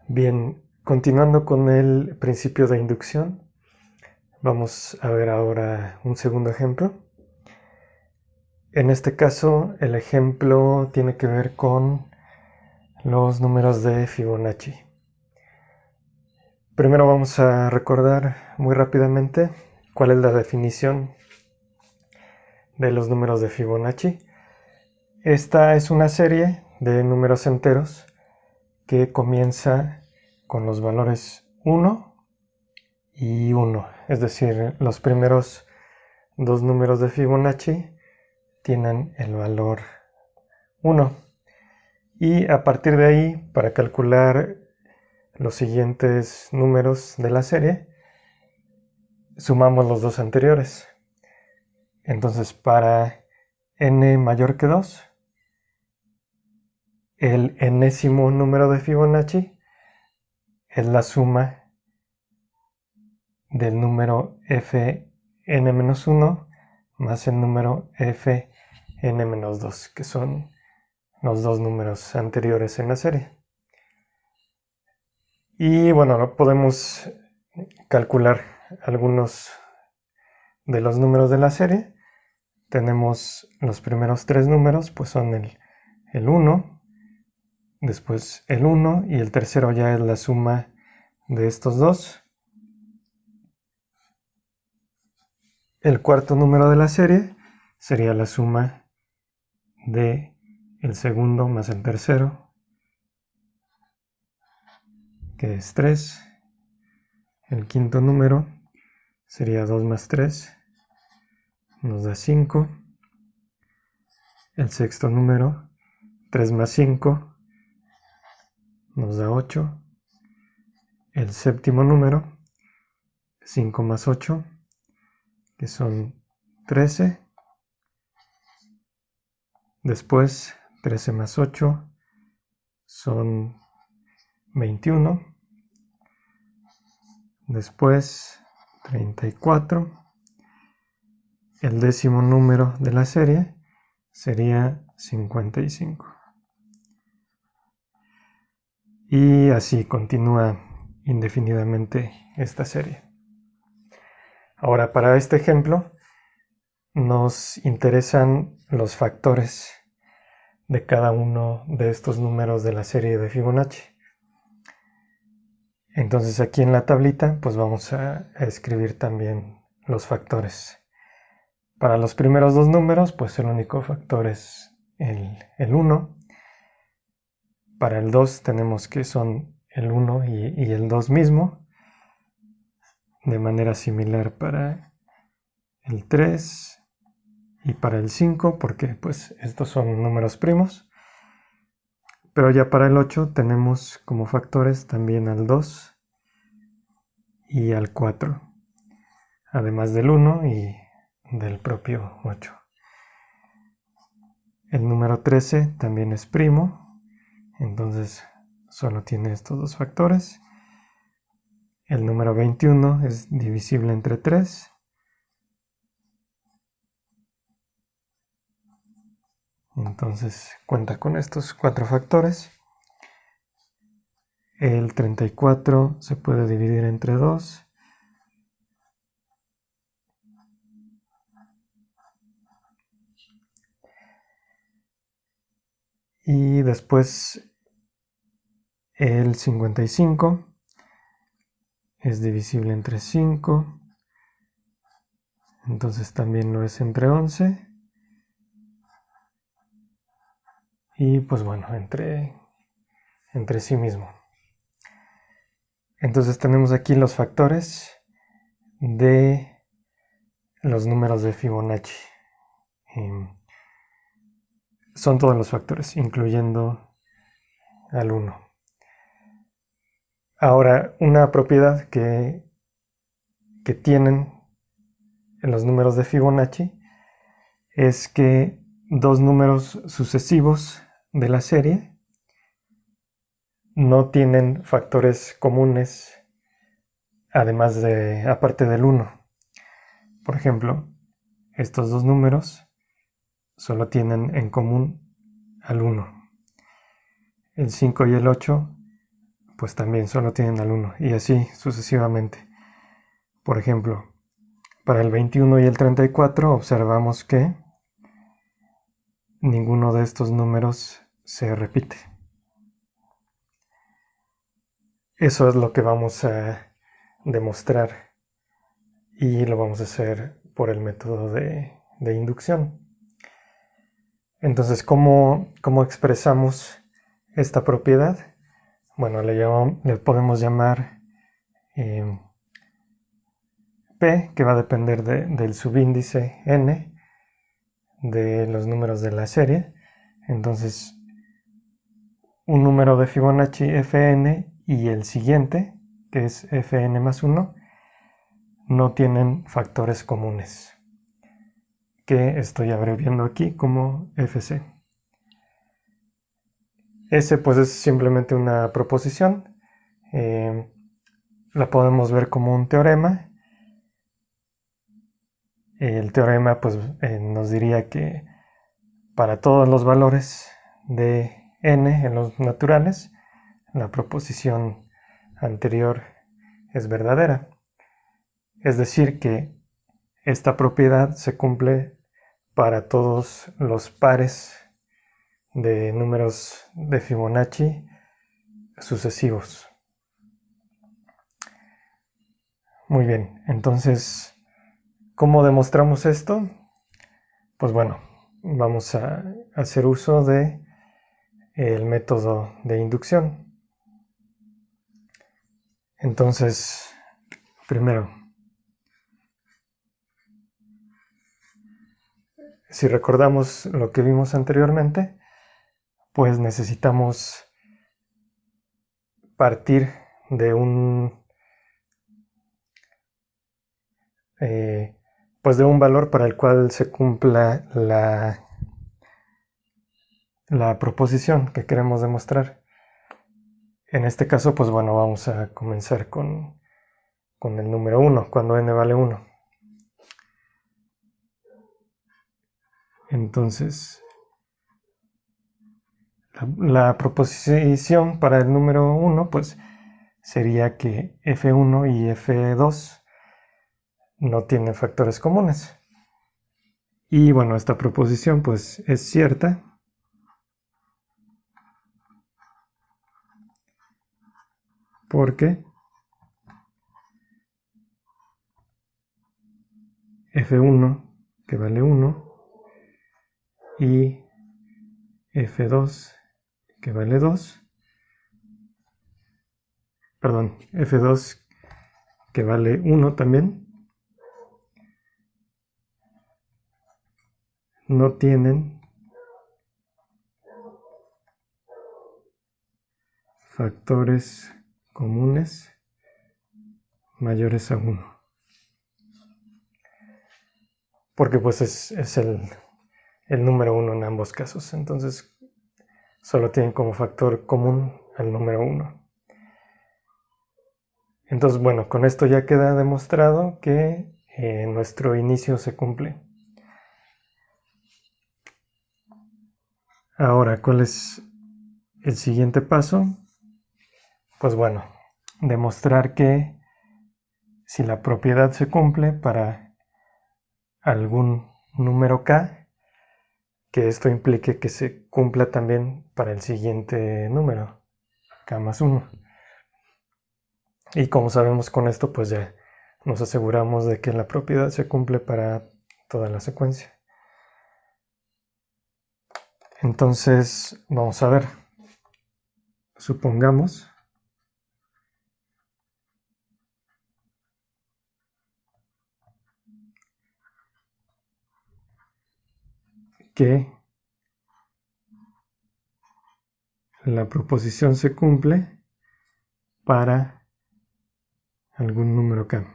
Bien, continuando con el principio de inducción, vamos a ver ahora un segundo ejemplo. En este caso, el ejemplo tiene que ver con los números de Fibonacci. Primero vamos a recordar muy rápidamente cuál es la definición de los números de Fibonacci. Esta es una serie de números enteros que comienza con los valores 1 y 1, es decir, los primeros dos números de Fibonacci tienen el valor 1. Y a partir de ahí, para calcular los siguientes números de la serie, sumamos los dos anteriores. Entonces, para n mayor que 2, el enésimo número de Fibonacci es la suma del número fn-1 más el número fn-2, que son los dos números anteriores en la serie. Y bueno, podemos calcular algunos de los números de la serie. Tenemos los primeros tres números, pues son el 1, después el 1 y el tercero ya es la suma de estos dos. El cuarto número de la serie sería la suma de el segundo más el tercero, que es 3. El quinto número sería 2 más 3, nos da 5. El sexto número, 3 más 5, nos da 8. El séptimo número, 5 más 8, que son 13. Después, 13 más 8 son 21. Después, 34. El décimo número de la serie sería 55. Y así continúa indefinidamente esta serie. Ahora, para este ejemplo, nos interesan los factores de cada uno de estos números de la serie de Fibonacci. Entonces aquí en la tablita pues vamos a escribir también los factores. Para los primeros dos números pues el único factor es el 1. Para el 2 tenemos que son el 1 y el 2 mismo. De manera similar para el 3 y para el 5, porque pues estos son números primos. Pero ya para el 8 tenemos como factores también al 2 y al 4, además del 1 y del propio 8. El número 13 también es primo, entonces solo tiene estos dos factores. El número 21 es divisible entre 3. Entonces cuenta con estos cuatro factores. El 34 se puede dividir entre 2. Y después el 55 es divisible entre 5. Entonces también lo es entre 11. Y pues bueno, entre sí mismo. Entonces tenemos aquí los factores de los números de Fibonacci. Son todos los factores, incluyendo al 1. Ahora, una propiedad que tienen los números de Fibonacci es que dos números sucesivos de la serie no tienen factores comunes aparte del 1. Por ejemplo, estos dos números solo tienen en común al 1. El 5 y el 8 pues también solo tienen al 1 y así sucesivamente. Por ejemplo, para el 21 y el 34 observamos que ninguno de estos números se repite. Eso es lo que vamos a demostrar y lo vamos a hacer por el método de inducción. Entonces, ¿cómo expresamos esta propiedad? Bueno, le podemos llamar P, que va a depender del subíndice n de los números de la serie. Entonces, un número de Fibonacci Fn y el siguiente, que es Fn más 1, no tienen factores comunes, que estoy abreviando aquí como Fc. S pues es simplemente una proposición, la podemos ver como un teorema. El teorema pues nos diría que para todos los valores de n en los naturales, la proposición anterior es verdadera. Es decir, que esta propiedad se cumple para todos los pares de números de Fibonacci sucesivos. Muy bien, entonces, ¿cómo demostramos esto? Pues bueno, vamos a hacer uso de el método de inducción. Entonces, primero, si recordamos lo que vimos anteriormente, pues necesitamos partir de un pues de un valor para el cual se cumpla la proposición que queremos demostrar. En este caso, pues bueno, vamos a comenzar con el número 1, cuando n vale 1. Entonces, la proposición para el número 1, pues sería que f1 y f2 no tienen factores comunes. Y bueno, esta proposición pues es cierta, porque f1 que vale 1 y f2 que vale 2, perdón, f2 que vale 1 también, no tienen factores comunes mayores a 1. Porque pues es el número 1 en ambos casos. Entonces solo tienen como factor común al número 1. Entonces bueno, con esto ya queda demostrado que nuestro inicio se cumple. Ahora, ¿cuál es el siguiente paso? Pues bueno, demostrar que si la propiedad se cumple para algún número k, que esto implique que se cumpla también para el siguiente número, k más 1. Y como sabemos con esto, pues ya nos aseguramos de que la propiedad se cumple para toda la secuencia. Entonces, vamos a ver. Supongamos que la proposición se cumple para algún número k.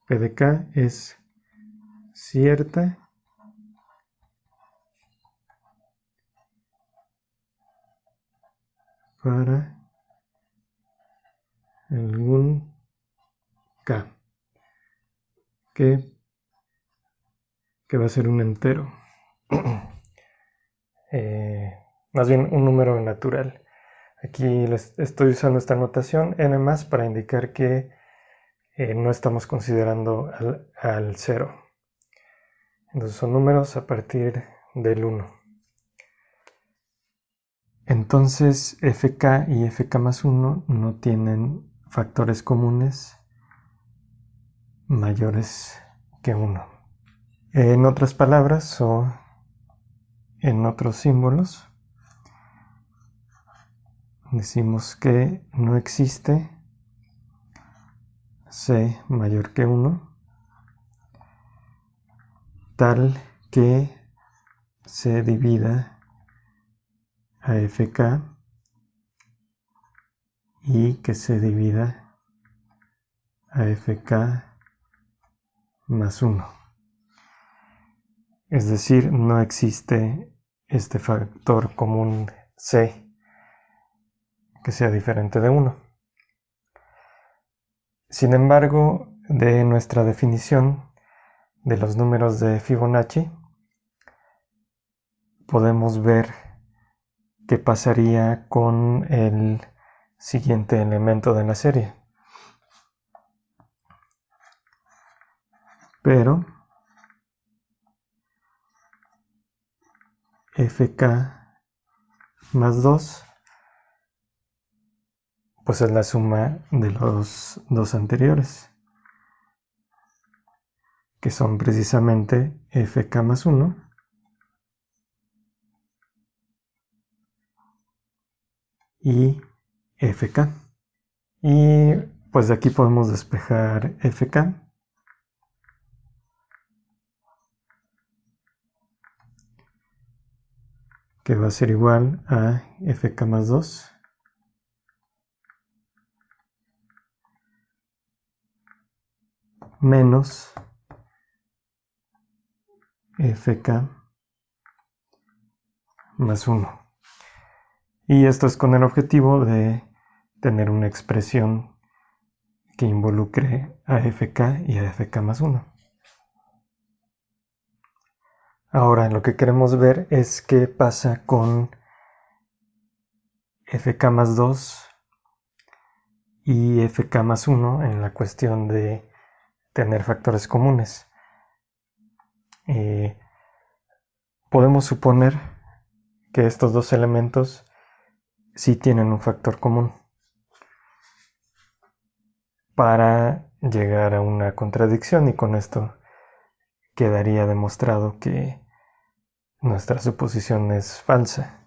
P de k es cierta para algún k, que va a ser un entero. Más bien un número natural. Aquí estoy usando esta notación n más para indicar que no estamos considerando al 0. Entonces son números a partir del 1. Entonces fk y fk más 1 no tienen factores comunes mayores que 1. En otras palabras o en otros símbolos, decimos que no existe c mayor que 1 tal que se divida a fk y que se divida a fk más 1. Es decir, no existe este factor común c que sea diferente de 1. Sin embargo, de nuestra definición de los números de Fibonacci, podemos ver qué pasaría con el siguiente elemento de la serie. Pero fk más 2 pues es la suma de los dos anteriores, que son precisamente fk más 1 y fk. Y pues de aquí podemos despejar fk, que va a ser igual a fk más 2 menos fk más 1. Y esto es con el objetivo de tener una expresión que involucre a fk y a fk más 1. Ahora lo que queremos ver es qué pasa con fk más 2 y fk más 1 en la cuestión de tener factores comunes. Podemos suponer que estos dos elementos sí tienen un factor común para llegar a una contradicción, y con esto quedaría demostrado que nuestra suposición es falsa.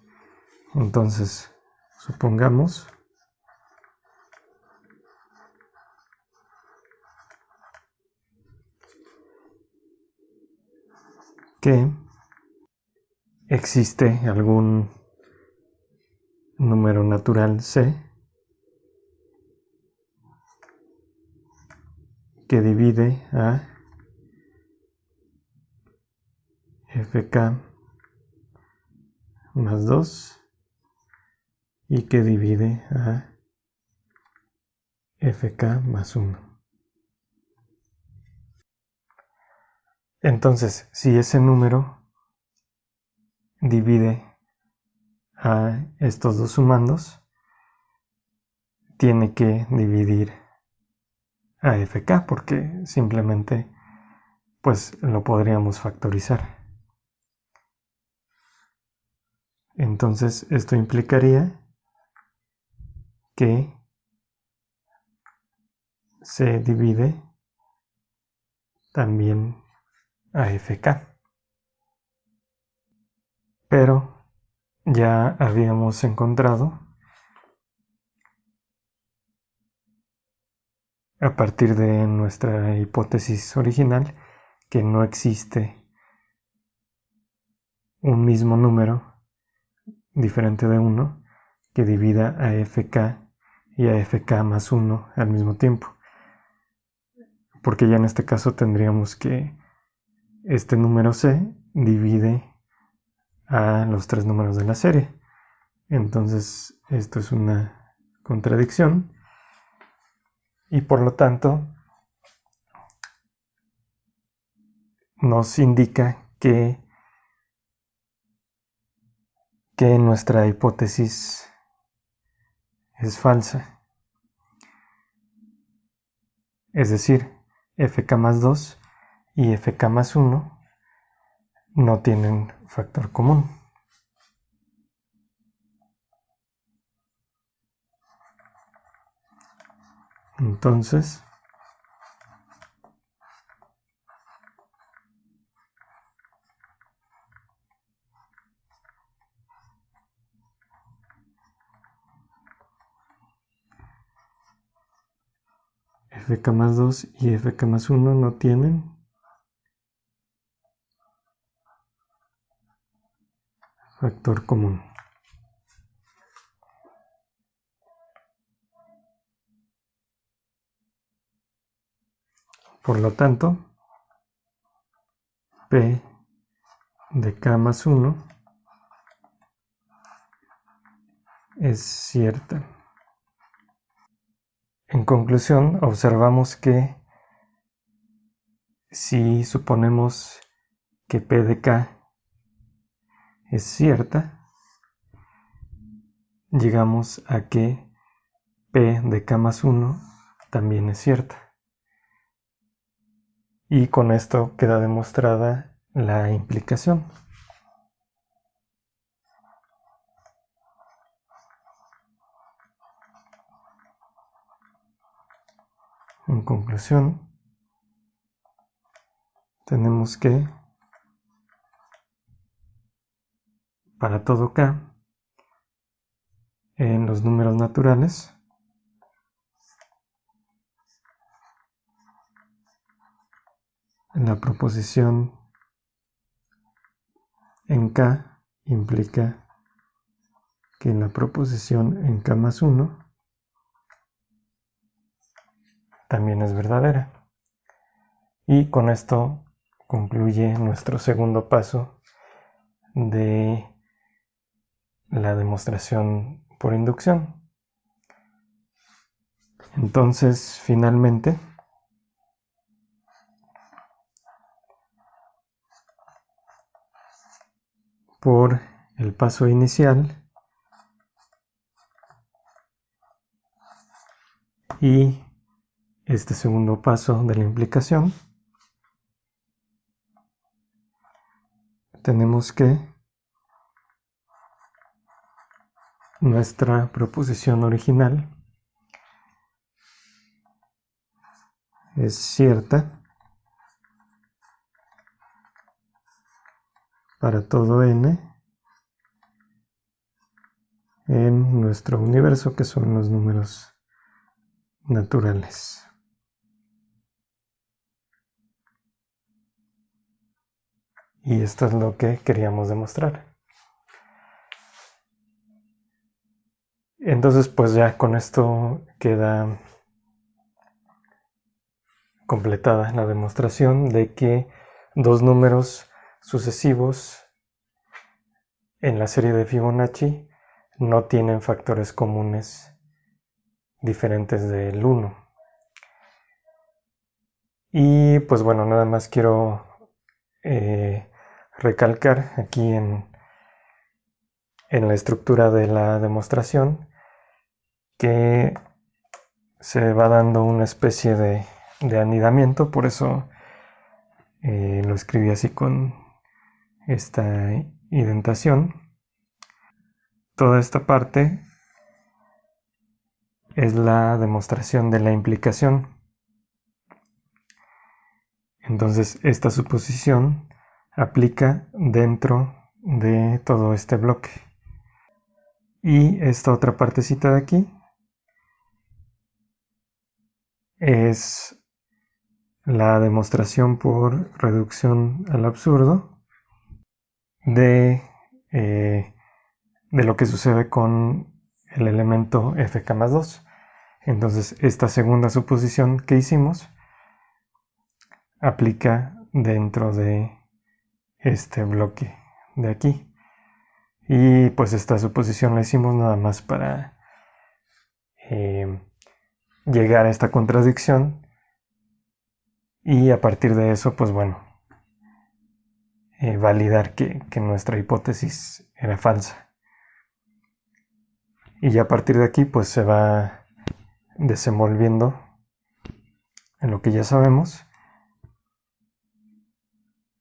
Entonces, supongamos que existe algún número natural c que divide a fk más 2 y que divide a fk más 1. Entonces, si ese número divide a estos dos sumandos, tiene que dividir a fk, porque simplemente pues lo podríamos factorizar. Entonces esto implicaría que se divide también a fk. Pero ya habíamos encontrado, a partir de nuestra hipótesis original, que no existe un mismo número diferente de 1 que divida a fk y a fk más 1 al mismo tiempo, porque ya en este caso tendríamos que este número c divide a los tres números de la serie. Entonces esto es una contradicción y por lo tanto nos indica que nuestra hipótesis es falsa. Es decir, fk más 2 y fk más 1 no tienen factor común. Entonces, fk más 2 y fk más 1 no tienen factor común. Por lo tanto, P de k más 1 es cierta. En conclusión, observamos que si suponemos que P de k es cierta, llegamos a que P de k más 1 también es cierta. Y con esto queda demostrada la implicación. En conclusión, tenemos que para todo k, en los números naturales, la proposición en k implica que la proposición en k más 1 también es verdadera. Y con esto concluye nuestro segundo paso de la demostración por inducción. Entonces, finalmente, por el paso inicial y este segundo paso de la implicación, tenemos que nuestra proposición original es cierta para todo n en nuestro universo, que son los números naturales. Y esto es lo que queríamos demostrar. Entonces, pues ya con esto queda completada la demostración de que dos números sucesivos en la serie de Fibonacci no tienen factores comunes diferentes del 1. Y pues bueno, nada más quiero recalcar aquí en la estructura de la demostración que se va dando una especie de anidamiento, por eso lo escribí así con esta indentación. Toda esta parte es la demostración de la implicación. Entonces esta suposición aplica dentro de todo este bloque. Y esta otra partecita de aquí es la demostración por reducción al absurdo de lo que sucede con el elemento fk más 2. Entonces esta segunda suposición que hicimos aplica dentro de este bloque de aquí. Y pues esta suposición la hicimos nada más para llegar a esta contradicción, y a partir de eso, pues bueno, validar que nuestra hipótesis era falsa. y ya a partir de aquí pues se va desenvolviendo en lo que ya sabemos,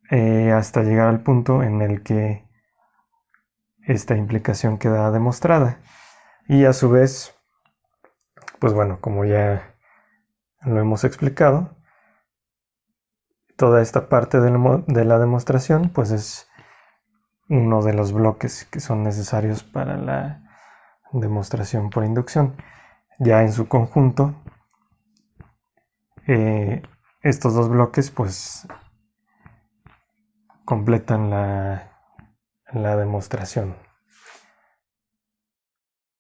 hasta llegar al punto en el que esta implicación queda demostrada. Y a su vez, pues bueno, como ya lo hemos explicado, toda esta parte de la demostración pues es uno de los bloques que son necesarios para la demostración por inducción. Ya en su conjunto, estos dos bloques pues completan la demostración.